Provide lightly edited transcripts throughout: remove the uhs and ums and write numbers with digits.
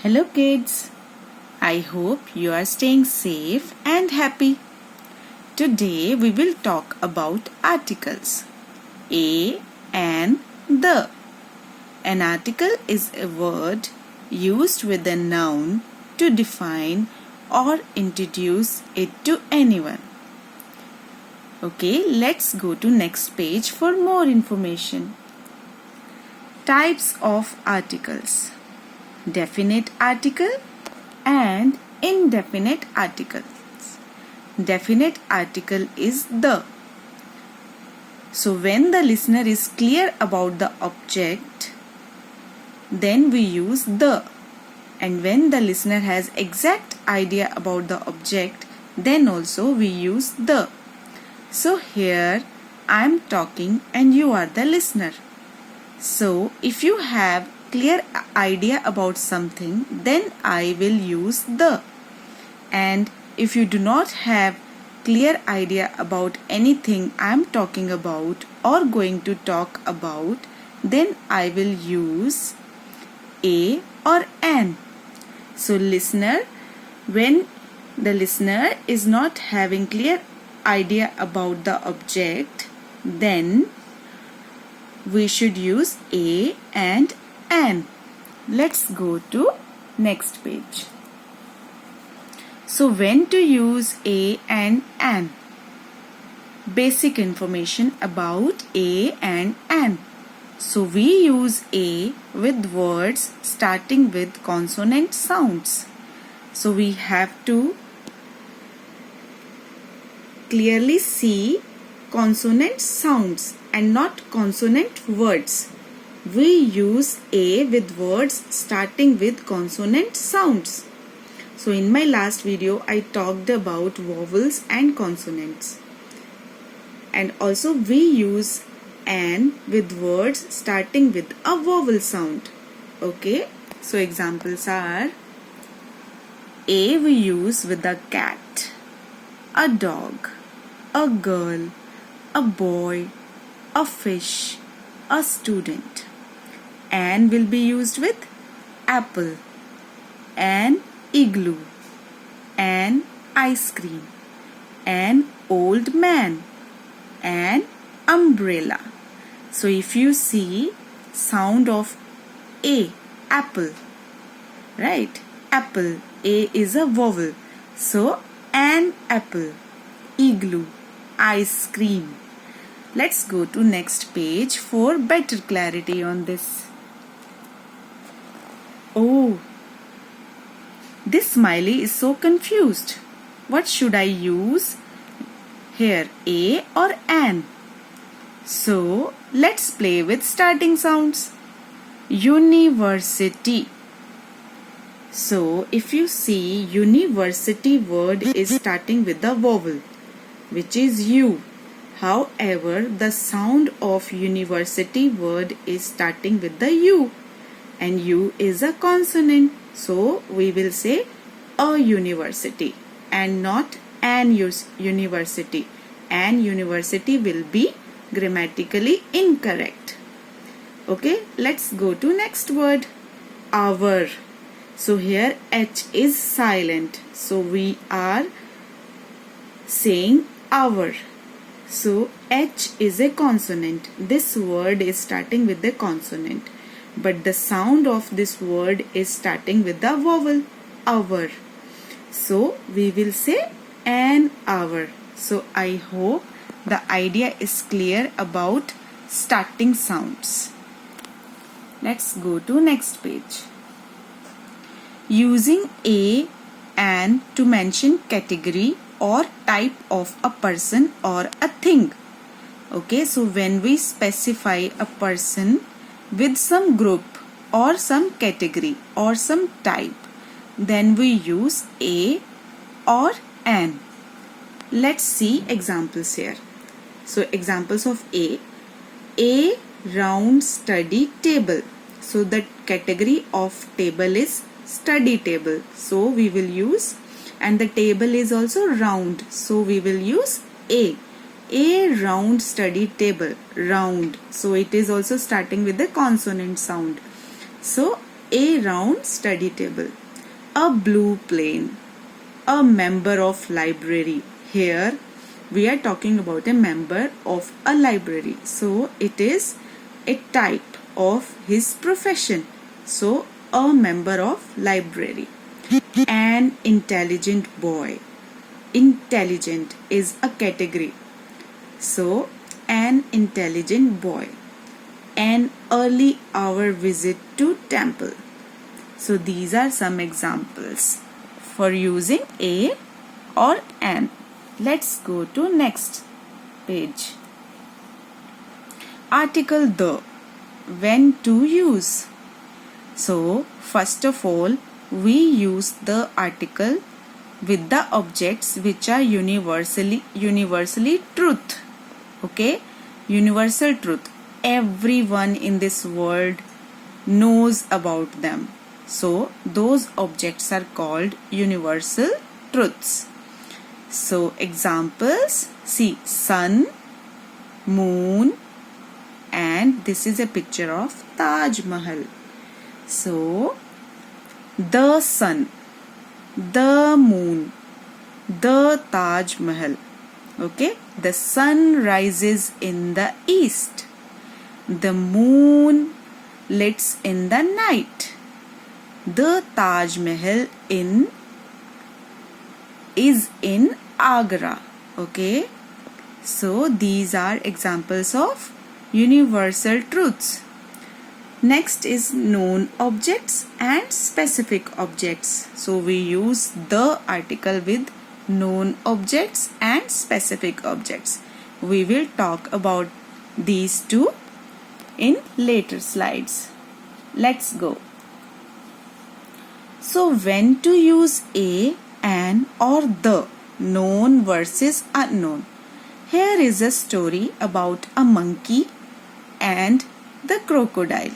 Hello kids, I hope you are staying safe and happy. Today we will talk about articles. A and the. An article is a word used with a noun to define or introduce it to anyone. Okay, let's go to next page for more information. Types of articles. Definite article and indefinite articles. Definite article is the. So when the listener is clear about the object, then we use the. And when the listener has exact idea about the object, then also we use the. So here I am talking and you are the listener. So if you have clear idea about something, then I will use the. And if you do not have clear idea about anything I am talking about or going to talk about, then I will use a or an. So listener, when the listener is not having clear idea about the object, then we should use a and an. Let's go to next page. So when to use a and an? Basic information about a and an. So we use a with words starting with consonant sounds. So we have to clearly see consonant sounds and not consonant words. We use a with words starting with consonant sounds. So in my last video I talked about vowels and consonants. And also we use an with words starting with a vowel sound. Okay, so examples are a we use with a cat, a dog, a girl, a boy, a fish, a student. An will be used with apple, an igloo, an ice cream, an old man, an umbrella. So if you see sound of a, apple, right? Apple, a is a vowel. So an apple, igloo, ice cream. Let's go to next page for better clarity on this. Oh, this smiley is so confused. What should I use here, a or an? So let's play with starting sounds. University. So if you see, university word is starting with the vowel, which is U. However, the sound of university word is starting with the U, and U is a consonant. So we will say a university and not an university. An university will be grammatically incorrect. Okay, let's go to next word, hour. So here H is silent. So we are saying hour. So H is a consonant. This word is starting with the consonant. But the sound of this word is starting with the vowel, hour. So we will say an hour. So I hope the idea is clear about starting sounds. Let's go to next page. Using a and to mention category or type of a person or a thing. Okay, so when we specify a person with some group or some category or some type, then we use a or an. Let's see examples here. So examples of a round study table. So the category of table is study table. So we will use, and the table is also round. So we will use a round study table, round. So it is also starting with the consonant sound. So A round study table. A blue plane. A member of library. Here we are talking about a member of a library. So it is a type of his profession. So a member of library. An intelligent boy. Intelligent is a category. So an intelligent boy. An early hour visit to temple. So these are some examples for using a or an. Let's go to next page. Article the. When to use. So first of all, we use the article with the objects which are universally truth. Okay, universal truth. Everyone in this world knows about them. So those objects are called universal truths. So examples, see, sun, moon, and this is a picture of Taj Mahal. So the sun, the moon, the Taj Mahal. Okay, the sun rises in the east. The moon lights in the night. The Taj Mahal is in Agra. Okay, so these are examples of universal truths. Next is known objects and specific objects. So we use the article with known objects and specific objects. We will talk about these two in later slides. Let's go. So when to use a, an or the, known versus unknown. Here is a story about a monkey and the crocodile.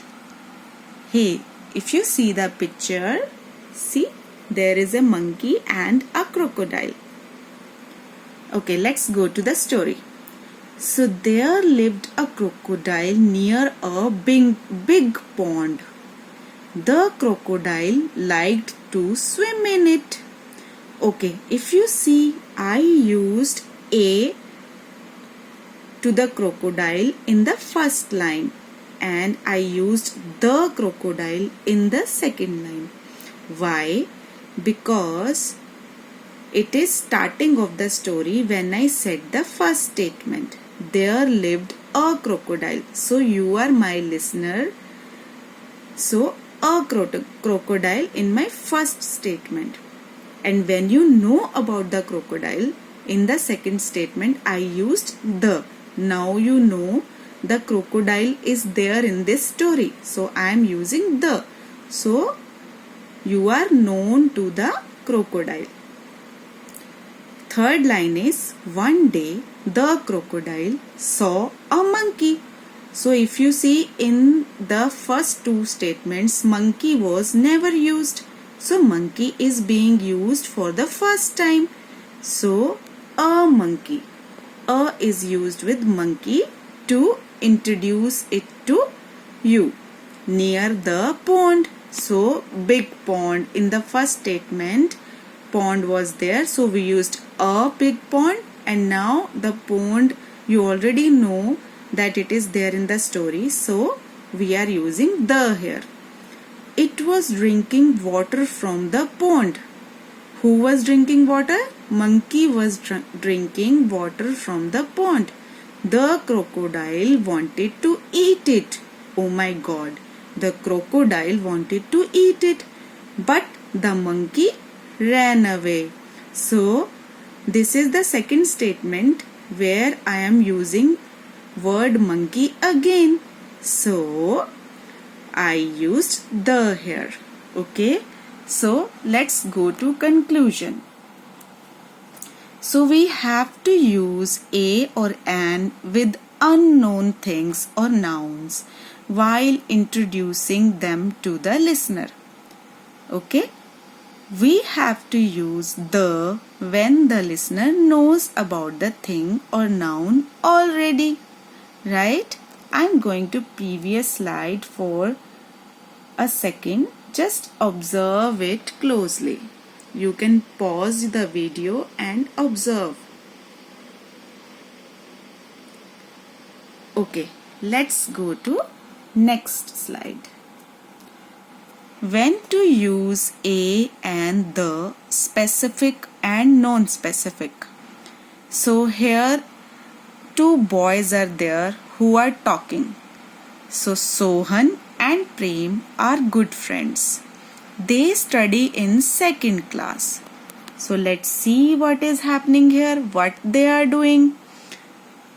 Hey, if you see the picture, see, there is a monkey and a crocodile. Okay, let's go to the story. So there lived a crocodile near a big pond. The crocodile liked to swim in it. Okay, if you see, I used a to the crocodile in the first line and I used the crocodile in the second line. Why? Because it is starting of the story when I said the first statement. There lived a crocodile. So you are my listener. So a crocodile in my first statement. And when you know about the crocodile, in the second statement I used the. Now you know the crocodile is there in this story. So I am using the. So you are known to the crocodile. Third line is, one day the crocodile saw a monkey. So if you see in the first two statements, monkey was never used. So monkey is being used for the first time. So a monkey. A is used with monkey to introduce it to you. Near the pond. So big pond. In the first statement, pond was there. So we used a big pond. And now the pond, you already know that it is there in the story. So we are using the here. It was drinking water from the pond. Who was drinking water? Monkey was drinking water from the pond. The crocodile wanted to eat it. Oh my God. The crocodile wanted to eat it. But the monkey ran away. So this is the second statement where I am using word monkey again. So I used the here. Okay. So let's go to conclusion. So we have to use a or an with unknown things or nouns while introducing them to the listener. Okay. We have to use the when the listener knows about the thing or noun already. Right? I'm going to previous slide for a second Just observe it closely. You can pause the video and observe. Okay, let's go to next slide. When to use a and the, specific and non-specific. So here two boys are there who are talking. So Sohan and Prem are good friends. They study in second class. So let's see what is happening here, what they are doing.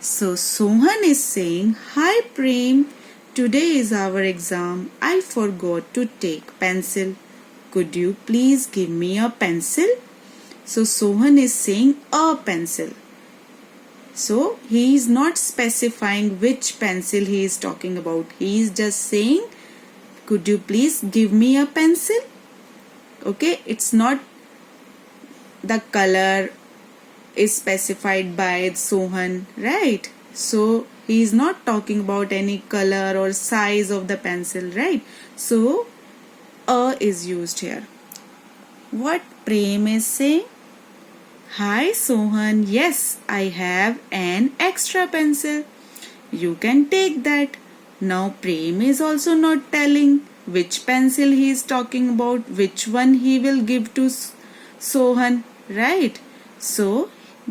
So Sohan is saying, "Hi Prem, today is our exam. I forgot to take pencil. Could you please give me a pencil?" So Sohan is saying a pencil. So he is not specifying which pencil he is talking about. He is just saying, "Could you please give me a pencil?" Okay, it's not the color is specified by Sohan, right? So he is not talking about any color or size of the pencil, right? So a is used here. What Prem is saying? "Hi Sohan, yes, I have an extra pencil. You can take that." Now Prem is also not telling which pencil he is talking about, which one he will give to Sohan, right? So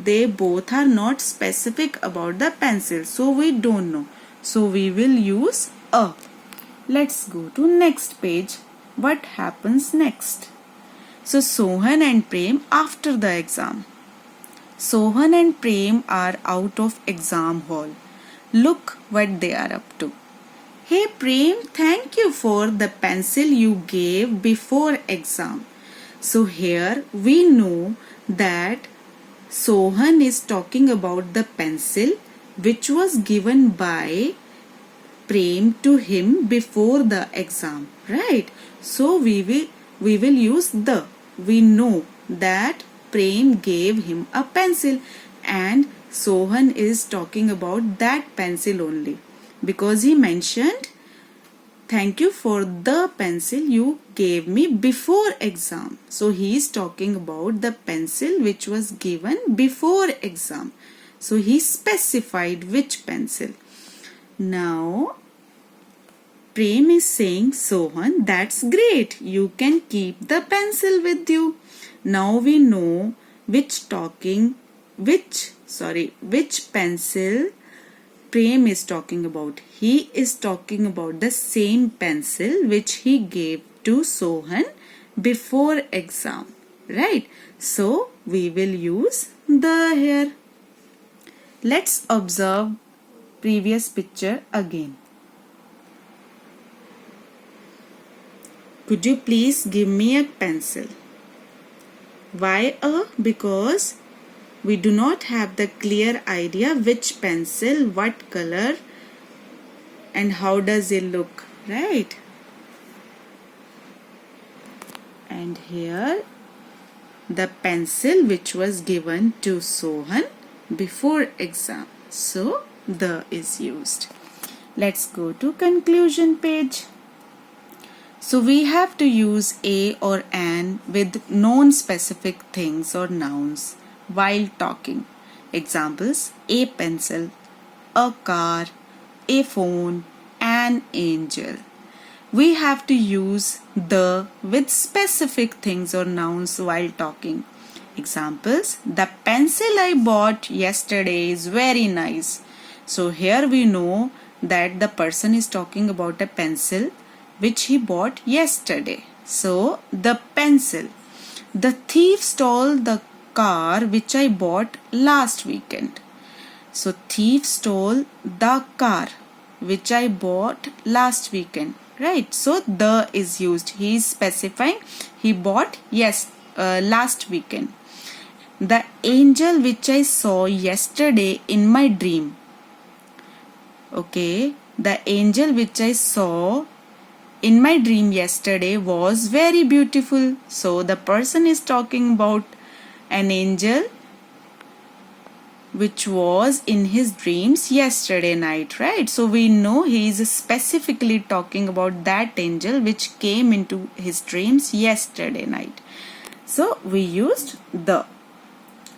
they both are not specific about the pencil, so we don't know. So we will use a. Let's go to next page. What happens next? So Sohan and Prem after the exam. Sohan and Prem are out of exam hall. Look what they are up to. "Hey Prem, thank you for the pencil you gave before exam." So here we know that Sohan is talking about the pencil which was given by Prem to him before the exam, right? So we will use the. We know that Prem gave him a pencil and Sohan is talking about that pencil only because he mentioned, "Thank you for the pencil you gave me before exam." So he is talking about the pencil which was given before exam. So he specified which pencil. Now Prem is saying, "Sohan, that's great. You can keep the pencil with you." Now we know which pencil Prem is talking about. He is talking about the same pencil which he gave to Sohan before exam, right? So we will use the here. Let's observe previous picture again. "Could you please give me a pencil?" Why a? Because we do not have the clear idea which pencil, what color and how does it look, right? And here the pencil which was given to Sohan before exam. So the is used. Let's go to conclusion page. So we have to use a or an with non-specific things or nouns while talking. Examples: a pencil, a car, a phone, an angel. We have to use the with specific things or nouns while talking. Examples: the pencil I bought yesterday is very nice. So here we know that the person is talking about a pencil which he bought yesterday. So the pencil. The thief stole the car which I bought last weekend. So thief stole the car which I bought last weekend, right? So the is used. He is specifying he bought last weekend. The angel which I saw yesterday in my dream. Okay, the angel which I saw in my dream yesterday was very beautiful. So the person is talking about an angel which was in his dreams yesterday night, right? So we know he is specifically talking about that angel which came into his dreams yesterday night. So we used the.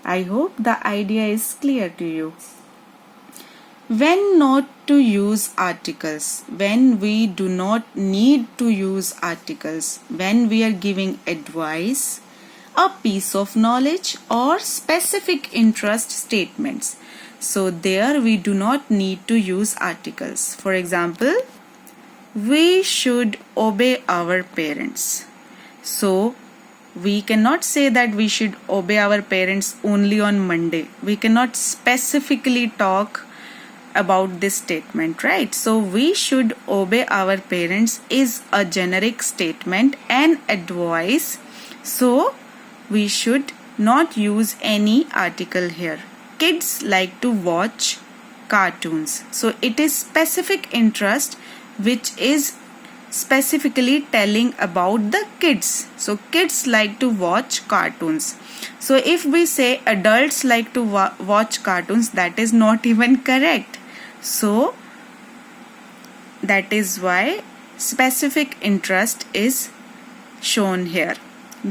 I hope the idea is clear to you. When not to use articles, when we do not need to use articles, when we are giving advice, a piece of knowledge or specific interest statements. So there we do not need to use articles. For example, we should obey our parents. So we cannot say that we should obey our parents only on Monday. We cannot specifically talk about this statement, right? So we should obey our parents is a generic statement and advice. So we should not use any article here. Kids like to watch cartoons. So it is specific interest which is specifically telling about the kids. So kids like to watch cartoons. So if we say adults like to watch cartoons, that is not even correct. So that is why specific interest is shown here.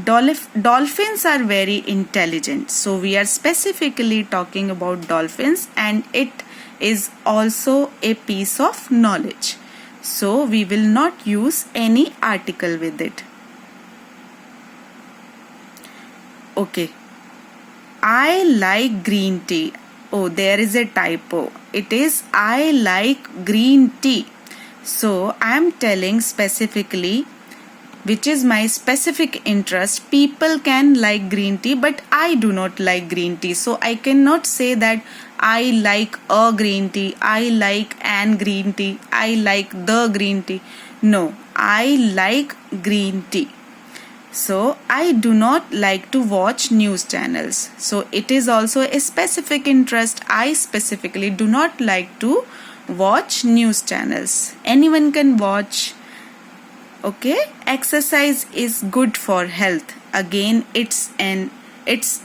Dolphins are very intelligent. So we are specifically talking about dolphins and it is also a piece of knowledge. So we will not use any article with it. Okay. I like green tea. Oh, there is a typo. It is I like green tea. So I am telling specifically which is my specific interest. People can like green tea, but I do not like green tea. So I cannot say that I like a green tea, I like an green tea, I like the green tea. No, I like green tea. So I do not like to watch news channels. So it is also a specific interest. I specifically do not like to watch news channels. Anyone can watch. Okay, exercise is good for health. Again, it's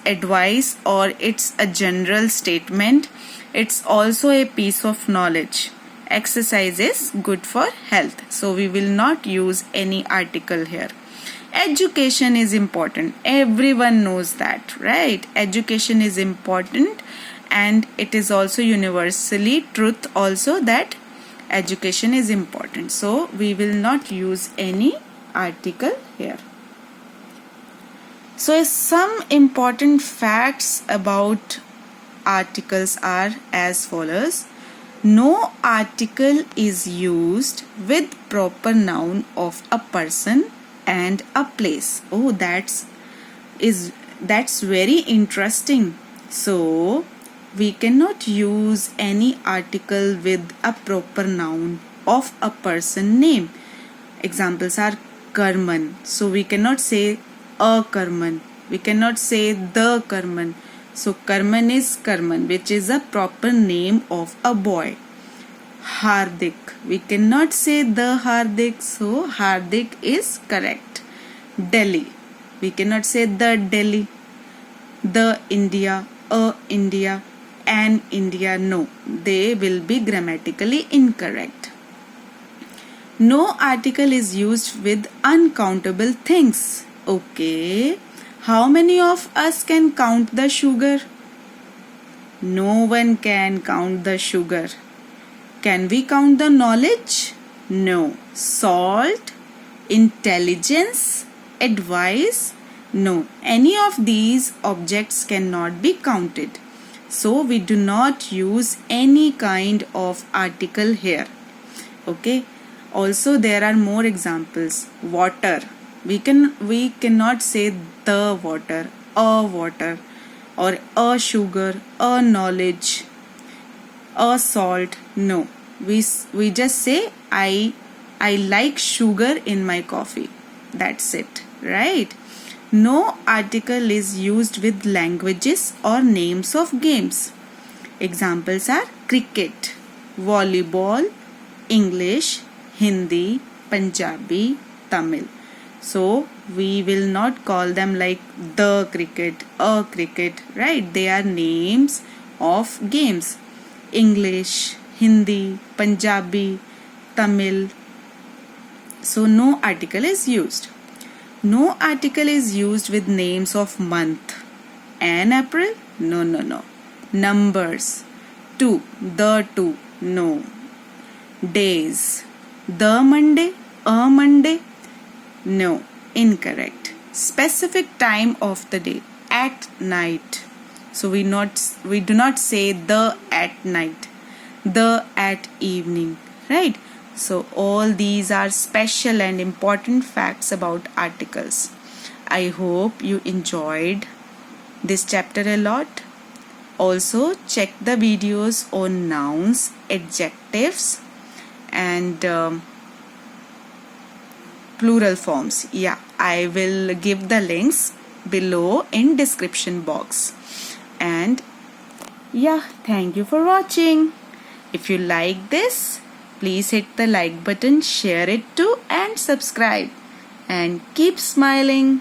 advice or it's a general statement. It's also a piece of knowledge. Exercise is good for health. So we will not use any article here. Education is important. Everyone knows that, right? Education is important and it is also universally truth also that education is important. So we will not use any article here. So some important facts about articles are as follows. No article is used with proper noun of a person and a place. Oh, that's very interesting. So we cannot use any article with a proper noun of a person name. Examples are Karman. So we cannot say a Karman. We cannot say the Karman. So Karman is Karman, which is a proper name of a boy. Hardik. We cannot say the Hardik. So Hardik is correct. Delhi. We cannot say the Delhi. The India. A India. An India. No. They will be grammatically incorrect. No article is used with uncountable things. Okay. How many of us can count the sugar? No one can count the sugar. Can we count the knowledge? No. Salt, intelligence, advice? No. Any of these objects cannot be counted. So we do not use any kind of article here. Okay. Also there are more examples. Water. We cannot say the water, a water, or a sugar, a knowledge, a salt. No, we just say I like sugar in my coffee. That's it, right? No article is used with languages or names of games. Examples are cricket, volleyball, English, Hindi, Punjabi, Tamil. So we will not call them like the cricket, a cricket, right? They are names of games. English, Hindi, Punjabi, Tamil. So no article is used. No article is used with names of month. An April? No, no, no. Numbers. Two. The two. No. Days. The Monday? A Monday? No. Incorrect. Specific time of the day. At night. So we do not say the at night. The at evening. Right? So all these are special and important facts about articles. I hope you enjoyed this chapter a lot. Also check the videos on nouns, adjectives and plural forms. Yeah, I will give the links below in description box. And yeah, thank you for watching. If you like this, please hit the like button, share it too and subscribe. And keep smiling.